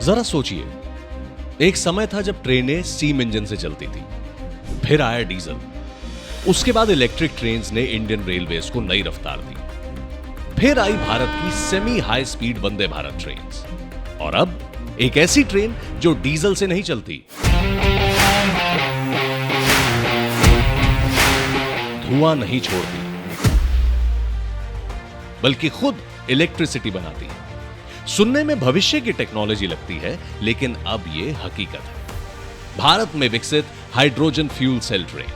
जरा सोचिए, एक समय था जब ट्रेनें स्टीम इंजन से चलती थी, फिर आया डीजल, उसके बाद इलेक्ट्रिक ट्रेन्स ने इंडियन रेलवेज को नई रफ्तार दी, फिर आई भारत की semi high speed Vande Bharat trains, और अब एक ऐसी ट्रेन जो डीजल से नहीं चलती, धुआं नहीं छोड़ती, बल्कि खुद इलेक्ट्रिसिटी बनाती है। सुनने में भविष्य की टेक्नोलॉजी लगती है, लेकिन अब यह हकीकत है। भारत में विकसित हाइड्रोजन फ्यूल सेल ट्रेन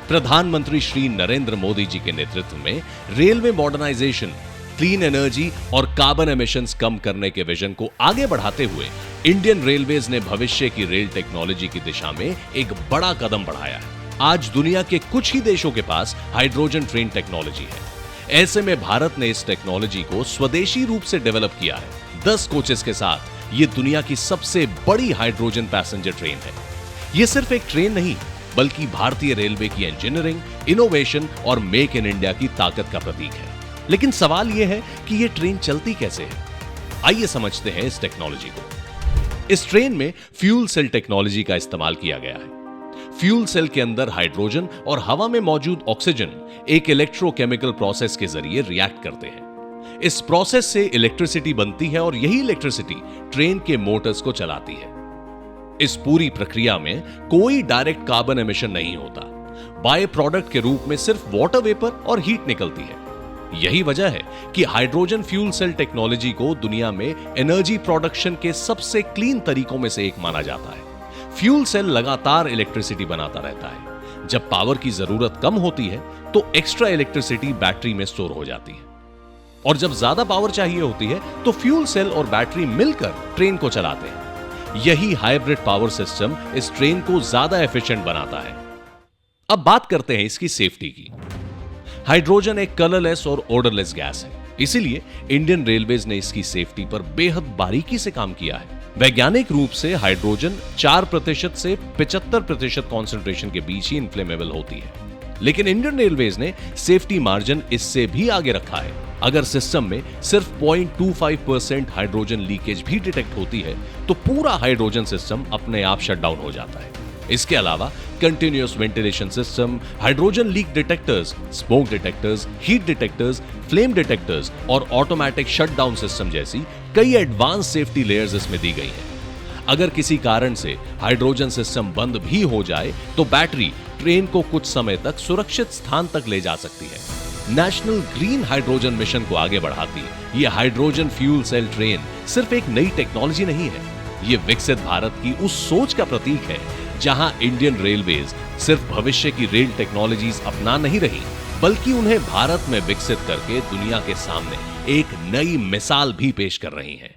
प्रधानमंत्री श्री नरेंद्र मोदी जी के नेतृत्व में रेलवे मॉडर्नाइजेशन, क्लीन एनर्जी और कार्बन एमिशंस कम करने के विजन को आगे बढ़ाते हुए इंडियन रेलवेज ने भविष्य की रेल टेक्नोलॉजी की दिशा में एक बड़ा कदम बढ़ाया है। आज दुनिया के कुछ ही देशों के पास हाइड्रोजन ट्रेन टेक्नोलॉजी है। ऐसे में भारत ने इस टेक्नोलॉजी को स्वदेशी रूप से डेवलप किया है। 10 कोचेस के साथ यह दुनिया की सबसे बड़ी हाइड्रोजन पैसेंजर ट्रेन है। यह सिर्फ एक ट्रेन नहीं, बल्कि भारतीय रेलवे की इंजीनियरिंग, इनोवेशन और मेक इन इंडिया की ताकत का प्रतीक है। लेकिन सवाल यह है कि यह ट्रेन चलती कैसे है। आइए समझते हैं इस टेक्नोलॉजी को। इस ट्रेन में फ्यूल सेल टेक्नोलॉजी का इस्तेमाल किया गया है। फ्यूल सेल के अंदर हाइड्रोजन और हवा में मौजूद ऑक्सीजन एक इलेक्ट्रोकेमिकल प्रोसेस के जरिए रिएक्ट करते हैं। इस प्रोसेस से इलेक्ट्रिसिटी बनती है और यही इलेक्ट्रिसिटी ट्रेन के मोटर्स को चलाती है। इस पूरी प्रक्रिया में कोई डायरेक्ट कार्बन एमिशन नहीं होता। बाय प्रोडक्ट के रूप में सिर्फ वाटर वेपर और हीट निकलती है। यही वजह है कि हाइड्रोजन फ्यूल सेल टेक्नोलॉजी को दुनिया में एनर्जी प्रोडक्शन के सबसे क्लीन तरीकों में से एक माना जाता है। फ्यूल सेल लगातार इलेक्ट्रिसिटी बनाता रहता है। जब पावर की जरूरत कम होती है तो एक्स्ट्रा इलेक्ट्रिसिटी बैटरी में स्टोर हो जाती है, और जब ज्यादा पावर चाहिए होती है तो फ्यूल सेल और बैटरी मिलकर ट्रेन को चलाते हैं। यही हाइब्रिड पावर सिस्टम इस ट्रेन को ज्यादा एफिशिएंट बनाता है। अब बात करते हैं इसकी सेफ्टी की। हाइड्रोजन एक कलरलेस और ओडरलेस गैस है, इसीलिए इंडियन रेलवेज ने इसकी सेफ्टी पर बेहद बारीकी से काम किया है। वैज्ञानिक रूप से हाइड्रोजन 4% से 75% कॉन्सेंट्रेशन के बीच ही इन्फ्लेमेबल होती है, लेकिन इंडियन रेलवेज ने सेफ्टी मार्जिन इससे भी आगे रखा है। अगर सिस्टम में सिर्फ 0.25% हाइड्रोजन लीकेज भी डिटेक्ट होती है तो पूरा हाइड्रोजन सिस्टम अपने आप शट डाउन हो जाता है। इसके अलावा continuous ventilation system, hydrogen leak detectors, smoke detectors, heat detectors, flame detectors और ऑटोमेटिक शटडाउन सिस्टम जैसी कई एडवांस सेफ्टी लेयर्स इसमें दी गई हैं। अगर किसी कारण से हाइड्रोजन सिस्टम बंद भी हो जाए तो बैटरी ट्रेन को कुछ समय तक सुरक्षित स्थान तक ले जा सकती है। नेशनल ग्रीन हाइड्रोजन मिशन को आगे बढ़ाती यह हाइड्रोजन फ्यूल सेल ट्रेन सिर्फ एक नई टेक्नोलॉजी नहीं है, यह विकसित भारत की उस सोच का प्रतीक है जहां इंडियन रेलवेज सिर्फ भविष्य की रेल टेक्नोलॉजीज अपना नहीं रही, बल्कि उन्हें भारत में विकसित करके दुनिया के सामने एक नई मिसाल भी पेश कर रही हैं।